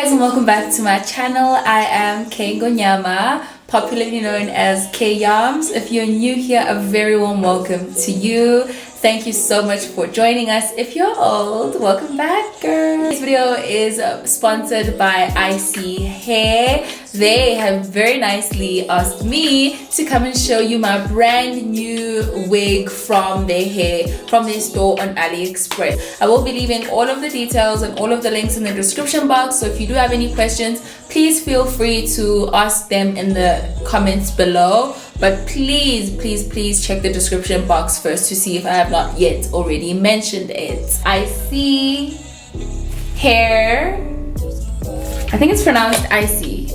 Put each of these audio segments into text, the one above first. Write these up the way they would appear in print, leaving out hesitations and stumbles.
Guys, and welcome back to my channel. I am Ngonyama, popularly known as K-Yams. If you're new here, a very warm welcome to you. Thank you so much for joining us. If you're old, welcome back, girls. This video is sponsored by Iseehair. They have very nicely asked me to come and show you my brand new wig from their store on AliExpress. I will be leaving all of the details and all of the links in the description box, so if you do have any questions, please feel free to ask them in the comments below. But please check the description box first to see if I have not yet already mentioned it. Isee hair, I think it's pronounced Isee.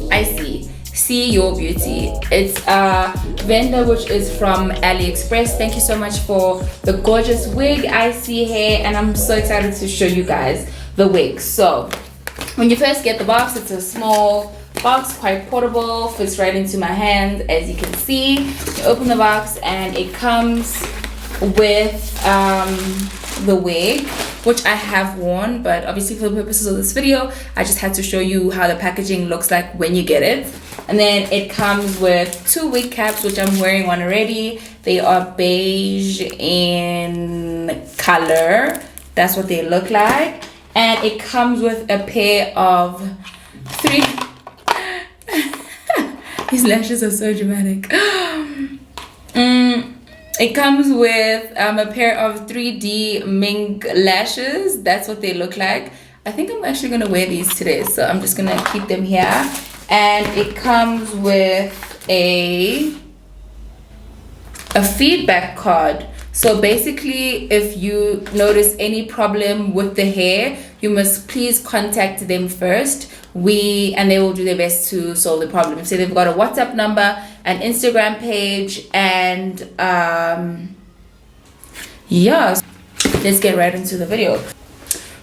See Your Beauty. It's a vendor which is from AliExpress. Thank you so much for the gorgeous wig, Iseehair, and I'm so excited to show you guys the wig. So when you first get the box, it's a small box, quite portable, fits right into my hand. As you can see, you open the box and it comes with the wig, which I have worn, but obviously for the purposes of this video I just had to show you how the packaging looks like when you get it. And then it comes with 2 wig caps, which I'm wearing one already. They are beige in color. That's what they look like. And it comes with a pair of 3 these lashes are so dramatic. It comes with a pair of 3D mink lashes. That's what they look like. I think I'm actually gonna wear these today, so I'm just gonna keep them here. And it comes with a feedback card. So basically, if you notice any problem with the hair, you must please contact them first. And they will do their best to solve the problem. So they've got a WhatsApp number, an Instagram page, and yeah, let's get right into the video.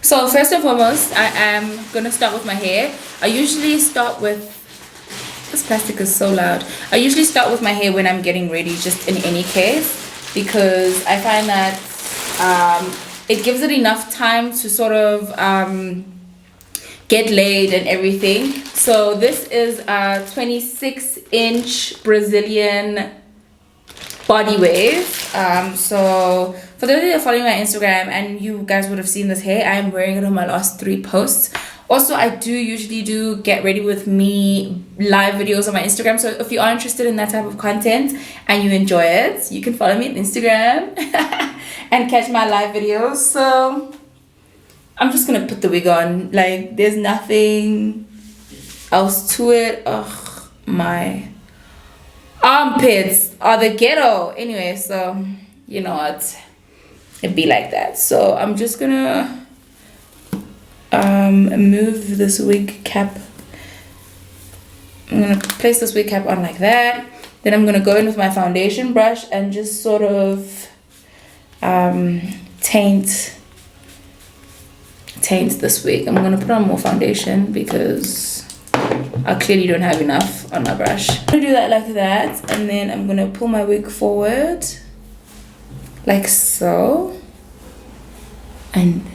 So first and foremost, I am gonna start with my hair. I usually start with, this plastic is so loud. I usually start with my hair when I'm getting ready, just in any case, because I find that it gives it enough time to sort of get laid and everything. So this is a 26-inch Brazilian body wave. So for those of you that are following my Instagram, and you guys would have seen this hair, I am wearing it on my last 3 posts. Also, I do usually do get ready with me live videos on my Instagram, so if you are interested in that type of content and you enjoy it, you can follow me on Instagram and catch my live videos. So I'm just gonna put the wig on. Like, there's nothing else to it. Ugh, my armpits are the ghetto. Anyway, so you know what, it'd be like that. So I'm just gonna move this wig cap. I'm gonna place this wig cap on like that. Then I'm gonna go in with my foundation brush and just sort of taint this wig. I'm gonna put on more foundation because I clearly don't have enough on my brush. I'm gonna do that like that, and then I'm gonna pull my wig forward like so, and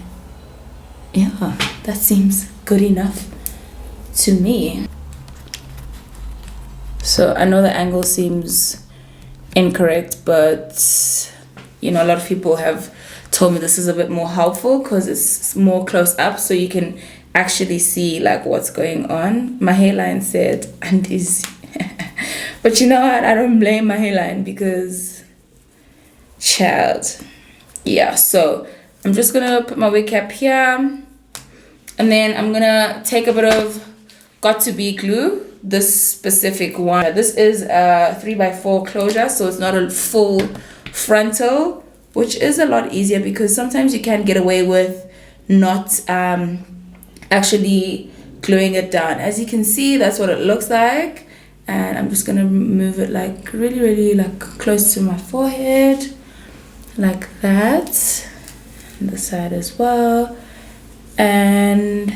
yeah, that seems good enough to me. So I know the angle seems incorrect, but you know, a lot of people have told me this is a bit more helpful because it's more close up, so you can actually see like what's going on. My hairline said aunties but you know what, I don't blame my hairline because child, yeah. So I'm just gonna put my wig cap here, and then I'm gonna take a bit of Got2B glue, this specific one. This is a 3x4 closure, so it's not a full frontal, which is a lot easier because sometimes you can get away with not actually gluing it down. As you can see, that's what it looks like. And I'm just gonna move it like really like close to my forehead, like that, and the side as well. And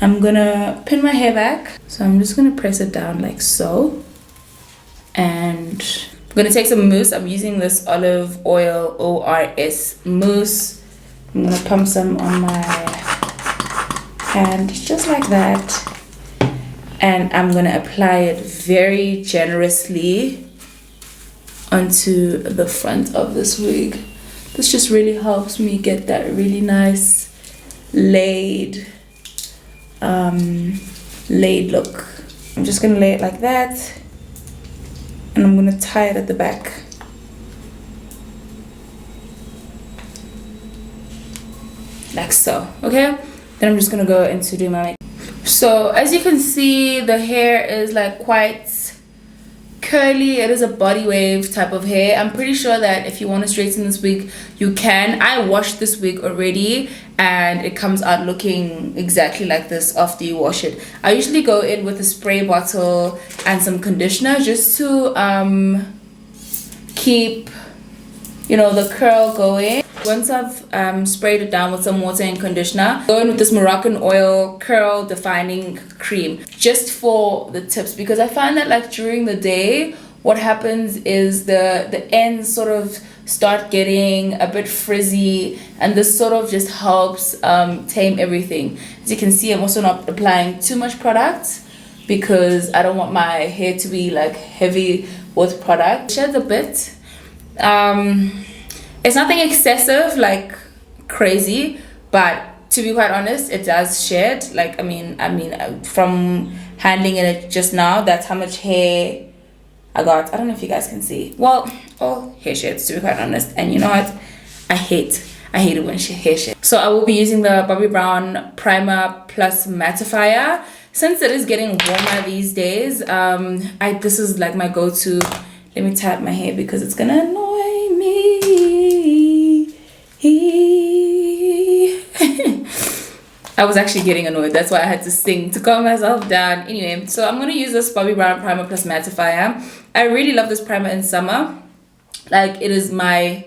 I'm gonna pin my hair back, so I'm just gonna press it down like so. And I'm gonna take some mousse. I'm using this olive oil ORS mousse. I'm gonna pump some on my and just like that. And I'm gonna apply it very generously onto the front of this wig. This just really helps me get that really nice laid look. I'm just gonna lay it like that, and I'm gonna tie it at the back. Like so, okay? Then I'm just gonna go into doing my makeup. So as you can see, the hair is like quite curly. It is a body wave type of hair. I'm pretty sure that if you want to straighten this wig, you can. I washed this wig already and it comes out looking exactly like this after you wash it. I usually go in with a spray bottle and some conditioner just to keep, you know, the curl going. Once I've sprayed it down with some water and conditioner, go in with this Moroccan oil curl defining cream just for the tips, because I find that like during the day what happens is the ends sort of start getting a bit frizzy, and this sort of just helps tame everything. As you can see, I'm also not applying too much product because I don't want my hair to be like heavy with product. It sheds a bit. It's nothing excessive like crazy, but to be quite honest, it does shed. Like I mean from handling it just now, that's how much hair I got. I don't know if you guys can see. Well, all hair sheds, to be quite honest. And you know what, I hate it when hair sheds. So I will be using the Bobbi Brown primer plus mattifier. Since it is getting warmer these days, this is like my go-to. Let me tie up my hair because it's gonna annoy me. I was actually getting annoyed. That's why I had to sing to calm myself down. Anyway, so I'm gonna use this Bobbi Brown primer plus mattifier. I really love this primer in summer. Like, it is my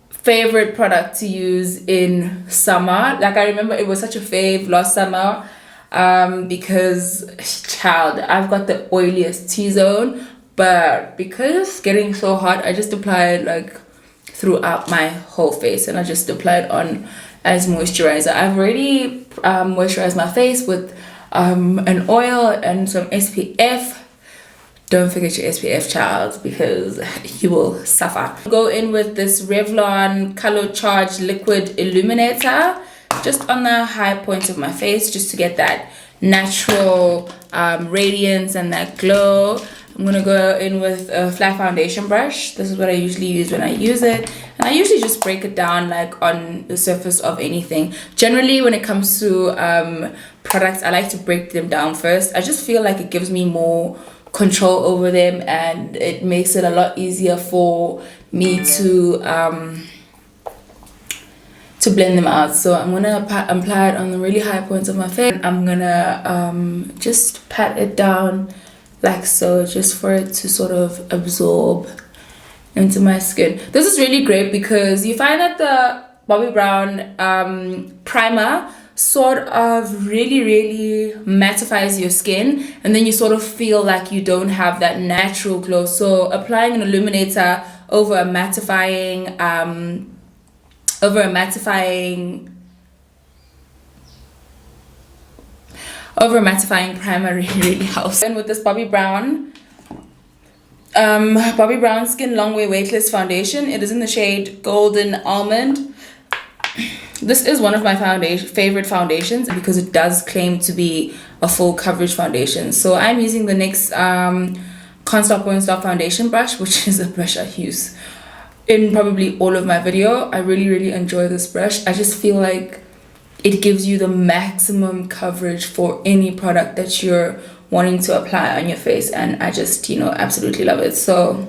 favorite product to use in summer. Like, I remember it was such a fave last summer because, child, I've got the oiliest T-zone, but because it's getting so hot, I just apply it like throughout my whole face, and I just apply it on as moisturizer. I've already moisturized my face with an oil and some SPF. Don't forget your SPF, child, because you will suffer. Go in with this Revlon Color Charge Liquid Illuminator just on the high points of my face, just to get that natural radiance and that glow. I'm gonna go in with a flat foundation brush. This is what I usually use when I use it. And I usually just break it down like on the surface of anything. Generally, when it comes to products, I like to break them down first. I just feel like it gives me more control over them, and it makes it a lot easier for me to blend them out. So I'm gonna apply it on the really high points of my face. I'm gonna just pat it down like so, just for it to sort of absorb into my skin. This is really great because you find that the Bobbi Brown primer sort of really mattifies your skin, and then you sort of feel like you don't have that natural glow. So applying an illuminator over a mattifying primer really helps. And with this Bobbi Brown Skin Longwear Weightless Foundation, it is in the shade Golden Almond. This is one of my favorite foundations because it does claim to be a full coverage foundation. So I'm using the NYX Constop Won't Stop foundation brush, which is a brush I use in probably all of my video. I really enjoy this brush. I just feel like it gives you the maximum coverage for any product that you're wanting to apply on your face, and I just, you know, absolutely love it. So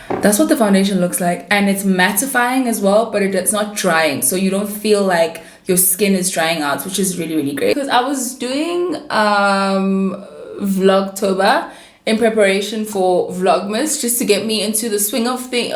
that's what the foundation looks like, and it's mattifying as well, but it's not drying, so you don't feel like your skin is drying out, which is really great. Because I was doing Vlogtober in preparation for Vlogmas, just to get me into the swing of things.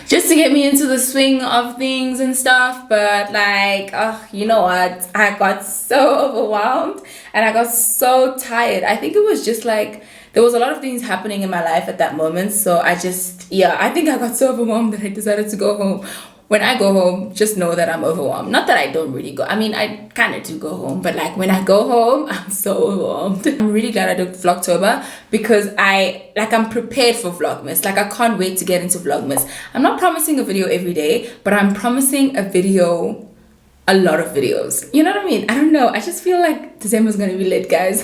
Just to get me into the swing of things and stuff. But like, you know what, I got so overwhelmed and I got so tired. I think it was just like there was a lot of things happening in my life at that moment. So I think I got so overwhelmed that I decided to go home. when I go home, just know that I'm overwhelmed. Not that I don't really go. I mean, I kind of do go home, but like when I go home, I'm so overwhelmed. I'm really glad I did Vlogtober because I'm prepared for Vlogmas. Like I can't wait to get into Vlogmas. I'm not promising a video every day, but I'm promising a lot of videos. You know what I mean? I don't know. I just feel like December's gonna be lit, guys.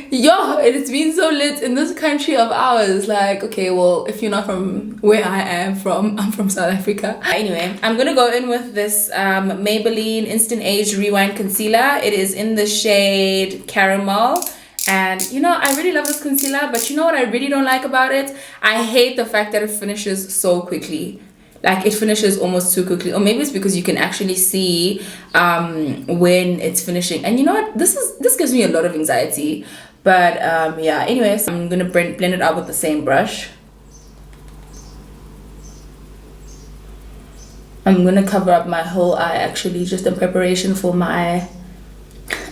Yo, it's been so lit in this country of ours. Like, okay, well, if you're not from where I am from, I'm from South Africa. Anyway, I'm gonna go in with this Maybelline Instant Age Rewind Concealer. It is in the shade Caramel. And you know, I really love this concealer, but you know what I really don't like about it? I hate the fact that it finishes so quickly. Like it finishes almost too quickly, or maybe it's because you can actually see when it's finishing. And you know what, this gives me a lot of anxiety. But yeah, anyways, I'm gonna blend it out with the same brush. I'm gonna cover up my whole eye actually, just in preparation for my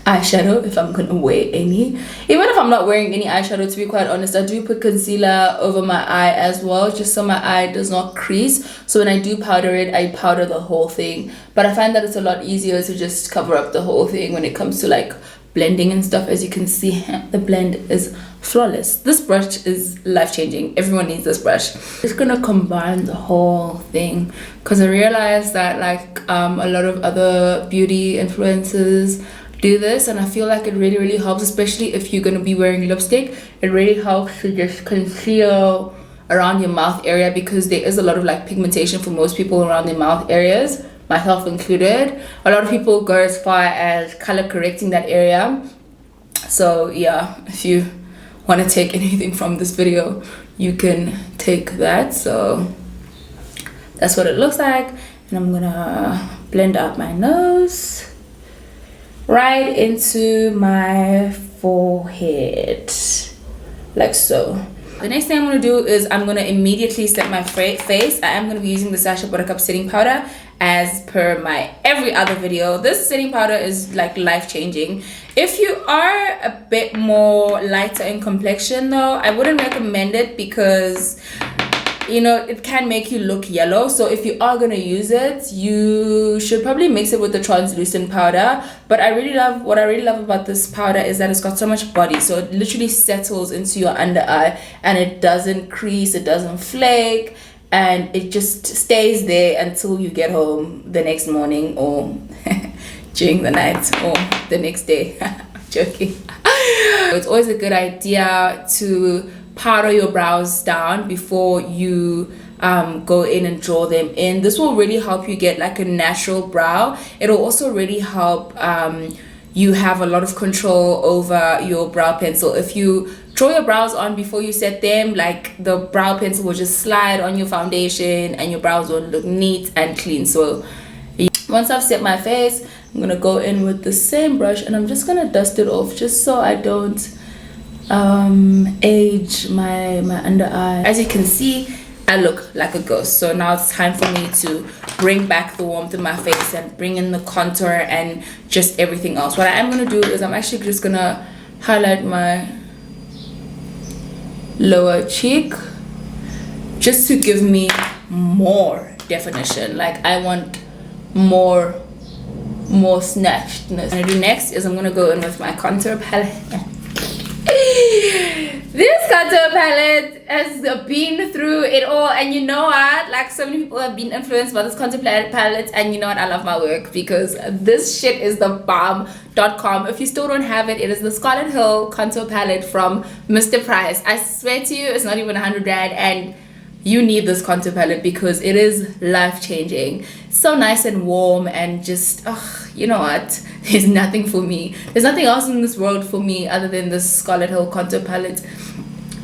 eyeshadow, if I'm gonna wear any. Even if I'm not wearing any eyeshadow, to be quite honest, I do put concealer over my eye as well, just so my eye does not crease. So when I do powder it, I powder the whole thing. But I find that it's a lot easier to just cover up the whole thing when it comes to like blending and stuff. As you can see, the blend is flawless. This brush is life-changing. Everyone needs this brush. Just gonna combine the whole thing because I realized that like a lot of other beauty influencers do this, and I feel like it really helps, especially if you're going to be wearing lipstick. It really helps to just conceal around your mouth area, because there is a lot of like pigmentation for most people around their mouth areas, myself included. A lot of people go as far as color correcting that area. So yeah, if you want to take anything from this video, you can take that. So that's what it looks like, and I'm gonna blend out my nose right into my forehead, like so. The next thing I'm going to do is I'm going to immediately set my face. I am going to be using the Sacha Buttercup setting powder as per my every other video. This setting powder is like life-changing. If you are a bit more lighter in complexion though, I wouldn't recommend it because you know, it can make you look yellow. So if you are going to use it, you should probably mix it with the translucent powder. But what I really love about this powder is that it's got so much body, so it literally settles into your under eye and it doesn't crease, it doesn't flake, and it just stays there until you get home the next morning or during the night or the next day. I'm joking. It's always a good idea to powder your brows down before you go in and draw them in. This will really help you get like a natural brow. It'll also really help you have a lot of control over your brow pencil. If you draw your brows on before you set them, like the brow pencil will just slide on your foundation and your brows will look neat and clean. So once I've set my face, I'm gonna go in with the same brush and I'm just gonna dust it off just so I don't age my under eye. As you can see, I look like a ghost. So now it's time for me to bring back the warmth in my face and bring in the contour and just everything else. What I am gonna do is I'm actually just gonna highlight my lower cheek just to give me more definition. Like I want more snatchedness. What I'm gonna do next is I'm gonna go in with my contour palette. This contour palette has been through it all, and you know what, like so many people have been influenced by this contour palette, and you know what, I love my work because this shit is the bomb.com. If you still don't have it, it is the Scarlett Hill contour palette from Mr. Price. I swear to you, it's not even 100 rand, and you need this contour palette because it is life-changing. So nice and warm, and just you know what, there's nothing for me, there's nothing else in this world for me other than this Scarlett Hill contour palette.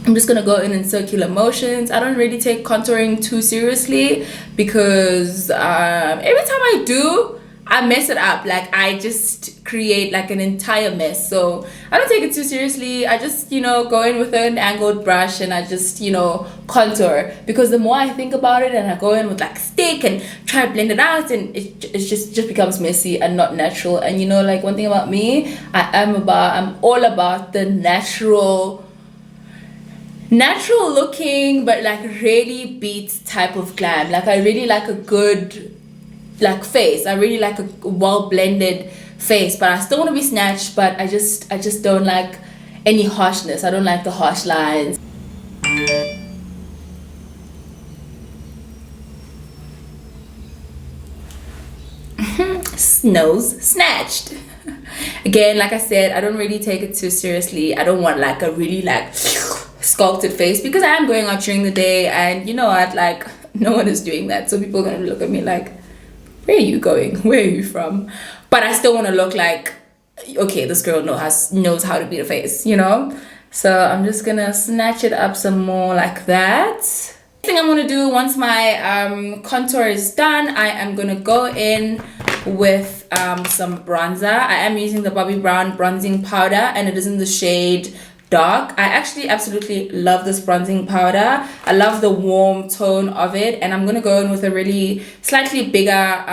I'm just gonna go in circular motions. I don't really take contouring too seriously because every time I do, I mess it up. Like I just create like an entire mess. So I don't take it too seriously. I just, you know, go in with an angled brush and I just, you know, contour, because the more I think about it and I go in with like stick and try to blend it out, and it just becomes messy and not natural. And you know, like one thing about me, I'm all about the natural natural looking but like really beat type of glam. Like I really like a good like face. I really like a well blended face, but I still want to be snatched, but I just don't like any harshness. I don't like the harsh lines. Nose snatched. Again, like I said, I don't really take it too seriously. I don't want like a really like sculpted face because I am going out during the day, and you know what, like no one is doing that, so people are gonna look at me like, where are you going, where are you from? But I still want to look like, okay, this girl knows how to beat a face, you know. So I'm just gonna snatch it up some more like that. Thing I'm gonna do once my contour is done, I am gonna go in with some bronzer. I am using the Bobbi Brown bronzing powder, and it is in the shade dark. I actually absolutely love this bronzing powder. I love the warm tone of it, and I'm gonna go in with a really slightly bigger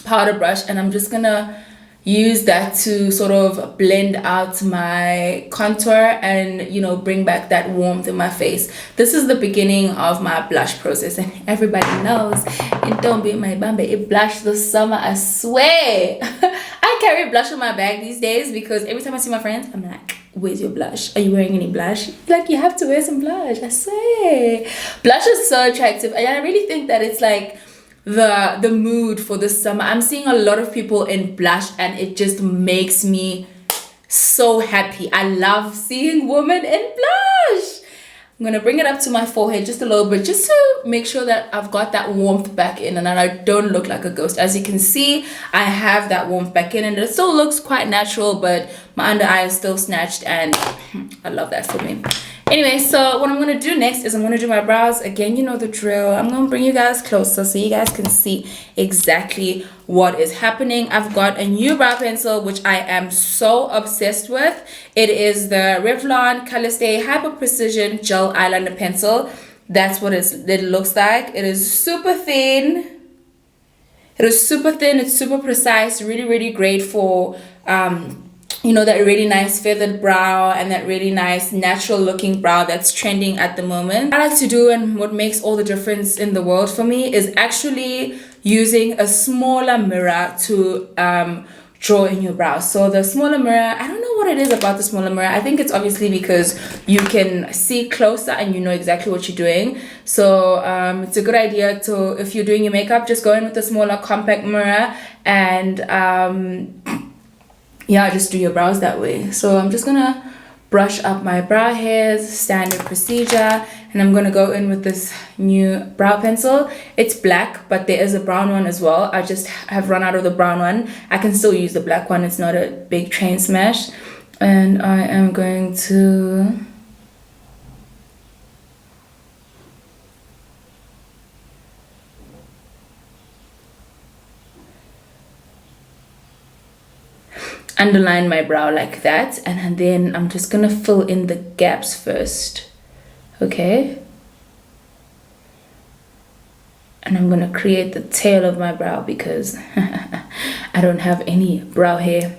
powder brush, and I'm just gonna use that to sort of blend out my contour and, you know, bring back that warmth in my face. This is the beginning of my blush process, and everybody knows it don't be my bambi, it blush this summer, I swear. I carry blush in my bag these days because every time I see my friends, I'm like, where's your blush? Are you wearing any blush? Like, you have to wear some blush, I swear. Blush is so attractive, and I really think that it's like the mood for this summer. I'm seeing a lot of people in blush, and it just makes me so happy. I love seeing women in blush. I'm gonna bring it up to my forehead just a little bit, just to make sure that I've got that warmth back in and that I don't look like a ghost. As you can see, I have that warmth back in, and it still looks quite natural, but my under eye is still snatched, and I love that for me. Anyway, so what I'm going to do next is I'm going to do my brows. Again, you know the drill. I'm going to bring you guys closer so you guys can see exactly what is happening. I've got a new brow pencil, which I am so obsessed with. It is the Revlon Color Stay Hyper Precision Gel Eyeliner Pencil. That's what it looks like. It is super thin. It is super thin. It's super precise. Really, really great for you know, that really nice feathered brow and that really nice natural looking brow that's trending at the moment. What I like to do, and what makes all the difference in the world for me, is actually using a smaller mirror to draw in your brows. So the smaller mirror, I don't know what it is about the smaller mirror. I think it's obviously because you can see closer and you know exactly what you're doing. So it's a good idea to, if you're doing your makeup, just go in with a smaller compact mirror and yeah, just do your brows that way. So I'm just gonna brush up my brow hairs, standard procedure, and I'm gonna go in with this new brow pencil. It's black, but there is a brown one as well. I just have run out of the brown one. I can still use the black one. It's not a big train smash. And I am going to underline my brow like that, and then I'm just gonna fill in the gaps first. Okay, and I'm gonna create the tail of my brow because I don't have any brow hair.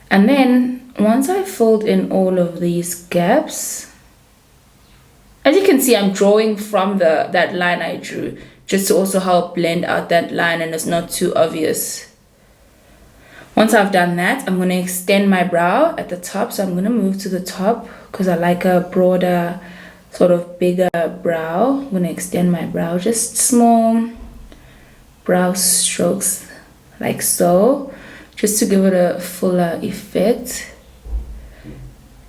And then once I filled in all of these gaps, as you can see, I'm drawing from that line I drew, just to also help blend out that line and it's not too obvious. Once I've done that, I'm going to extend my brow at the top. So I'm going to move to the top because I like a broader, sort of bigger brow. I'm going to extend my brow, just small brow strokes like so, just to give it a fuller effect.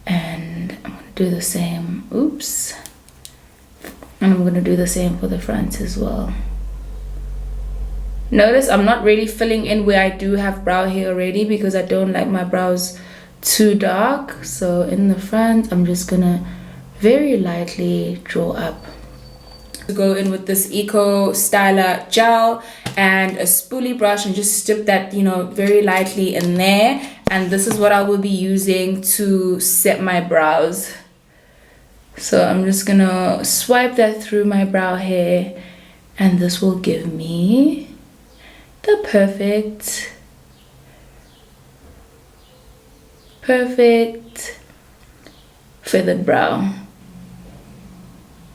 And I'm going to do the same. Oops. And I'm going to do the same for the front as well. Notice I'm not really filling in where I do have brow hair already because I don't like my brows too dark. So in the front, I'm just gonna very lightly draw up. Go in with this Eco Styler gel and a spoolie brush and just dip that, you know, very lightly in there. And this is what I will be using to set my brows. So I'm just gonna swipe that through my brow hair, and this will give me the perfect feathered brow.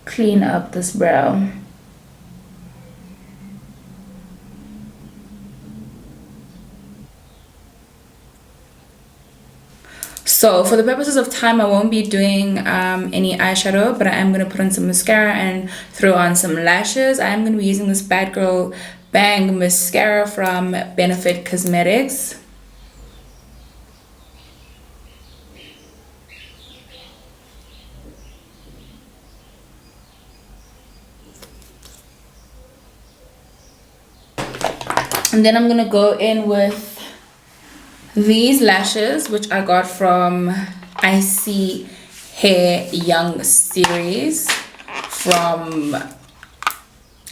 clean up this brow. So for the purposes of time, I won't be doing any eyeshadow, but I am going to put on some mascara and throw on some lashes. I am going to be using this Bad Girl Bang mascara from Benefit Cosmetics. And then I'm going to go in with these lashes, which I got from Iseehair Young series from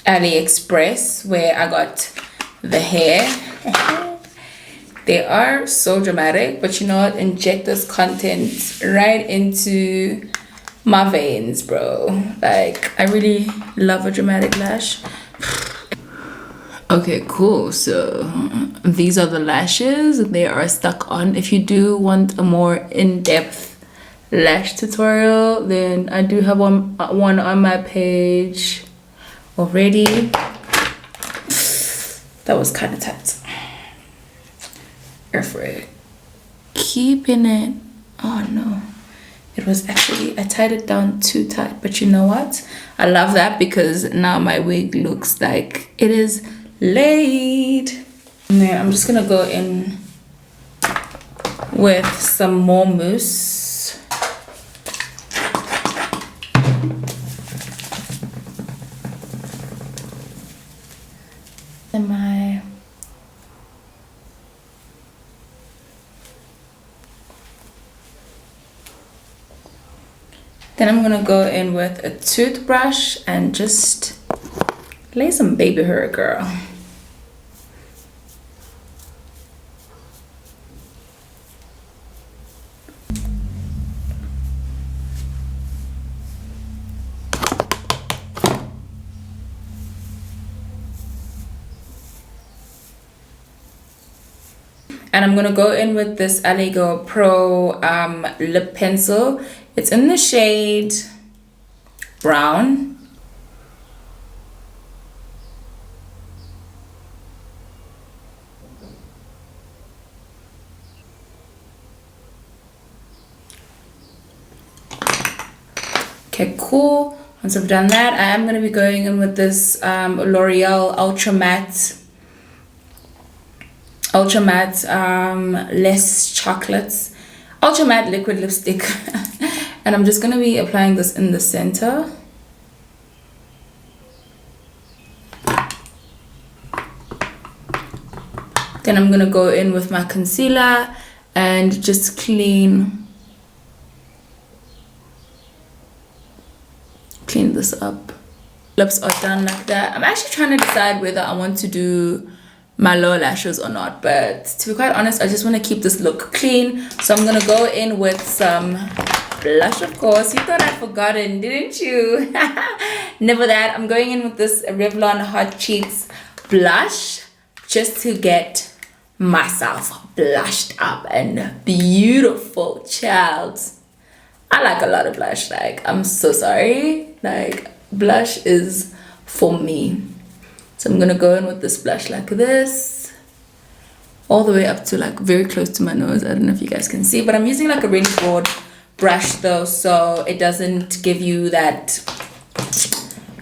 AliExpress, where I got the hair. They are so dramatic, but you know what? Inject this content right into my veins, bro. Like, I really love a dramatic lash. Okay, cool. So these are the lashes. They are stuck on. If you do want a more in-depth lash tutorial, then I do have one on my page already. That was kind of tight. Afraid keeping it. Oh no, it was actually, I tied it down too tight, but you know what? I love that because now my wig looks like it is laid. And then I'm just gonna go in with some more mousse. Then I'm gonna go in with a toothbrush and just lay some baby hair, girl. And I'm gonna go in with this Allego Pro lip pencil. It's in the shade brown. Okay, cool. Once I've done that, I am going to be going in with this L'Oreal Ultra Matte Less Chocolates Ultra Matte Liquid Lipstick. And I'm just going to be applying this in the center. Then I'm going to go in with my concealer and just clean this up. Lips are done like that. I'm actually trying to decide whether I want to do my lower lashes or not, but to be quite honest, I just want to keep this look clean. So I'm gonna go in with some blush. Of course, you thought I'd forgotten, didn't you? Never that. I'm going in with this Revlon Hot Cheeks blush just to get myself blushed up and beautiful, child. I like a lot of blush. Like, I'm so sorry, like, blush is for me. So I'm gonna go in with this blush like this, all the way up to like very close to my nose. I don't know if you guys can see, but I'm using like a really broad brush though, so it doesn't give you that,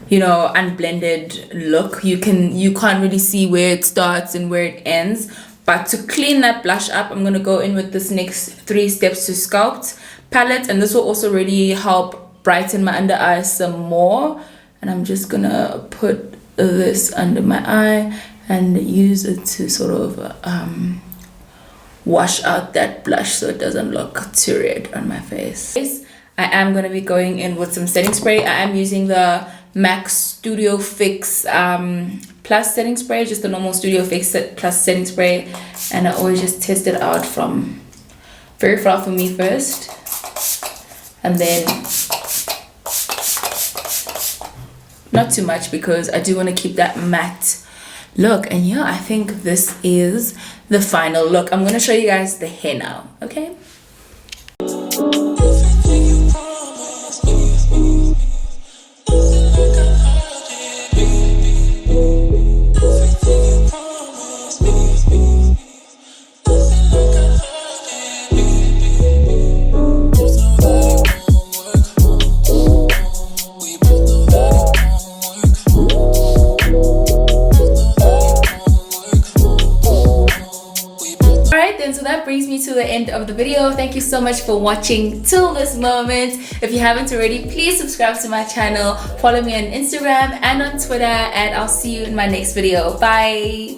you know, unblended look. You can't really see where it starts and where it ends. But to clean that blush up, I'm gonna go in with this next 3 Steps to Sculpt palette, and this will also really help brighten my under eyes some more. And I'm just gonna put this under my eye and use it to sort of wash out that blush so it doesn't look too red on my face. I am going to be going in with some setting spray. I am using the MAC Studio Fix Plus setting spray, just the normal Studio Fix Plus setting spray, and I always just test it out from very far from me first, and then not too much because I do want to keep that matte look. And yeah, I think this is the final look. I'm going to show you guys the hair now, okay? me to the end of the video. Thank you so much for watching till this moment. If you haven't already, please subscribe to my channel, follow me on Instagram and on Twitter, and I'll see you in my next video. Bye.